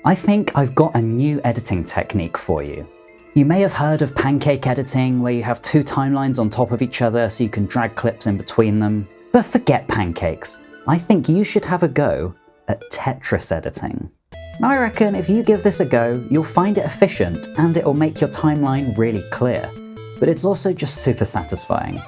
I think I've got a new editing technique for you. You may have heard of pancake editing, where you have two timelines on top of each other so you can drag clips in between them. But forget pancakes. I think you should have a go at Tetris editing. I reckon if you give this a go, you'll find it efficient and it'll make your timeline really clear. But it's also just super satisfying.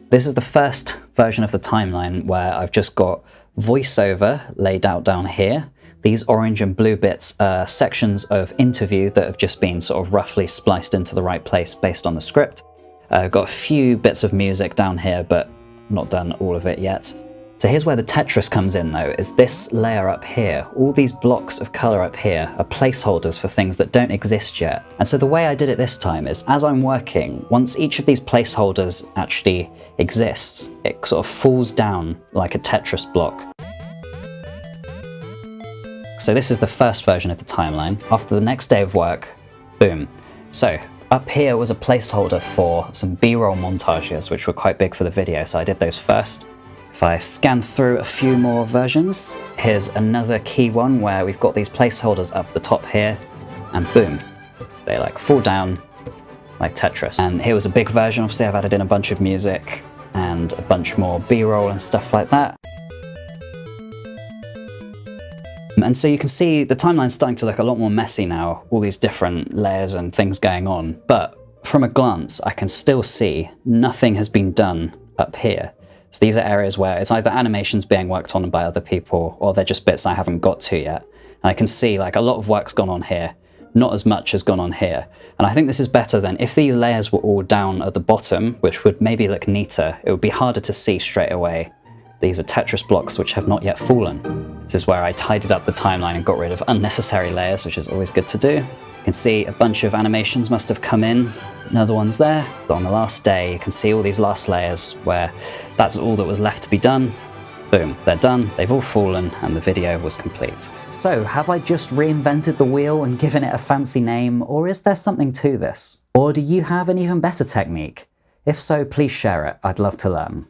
This is the first version of the timeline where I've just got voiceover laid out down here. These orange and blue bits are sections of interview that have just been sort of roughly spliced into the right place based on the script. I've got a few bits of music down here, but not done all of it yet. So here's where the Tetris comes in though, is this layer up here. All these blocks of color up here are placeholders for things that don't exist yet. And so the way I did it this time is, as I'm working, once each of these placeholders actually exists, it sort of falls down like a Tetris block. So this is the first version of the timeline. After the next day of work, boom. So up here was a placeholder for some B-roll montages, which were quite big for the video, so I did those first. If I scan through a few more versions, here's another key one where we've got these placeholders up the top here, and boom, they like fall down like Tetris. And here was a big version. Obviously I've added in a bunch of music and a bunch more B-roll and stuff like that. And so you can see the timeline's starting to look a lot more messy now, all these different layers and things going on. But from a glance, I can still see nothing has been done up here. So these are areas where it's either animations being worked on by other people, or they're just bits I haven't got to yet. And I can see like a lot of work's gone on here, not as much has gone on here. And I think this is better than if these layers were all down at the bottom, which would maybe look neater. It would be harder to see straight away. These are Tetris blocks which have not yet fallen. This is where I tidied up the timeline and got rid of unnecessary layers, which is always good to do. You can see a bunch of animations must have come in. Another one's there. On the last day, you can see all these last layers where that's all that was left to be done. Boom, they're done, they've all fallen, and the video was complete. So, have I just reinvented the wheel and given it a fancy name, or is there something to this? Or do you have an even better technique? If so, please share it, I'd love to learn.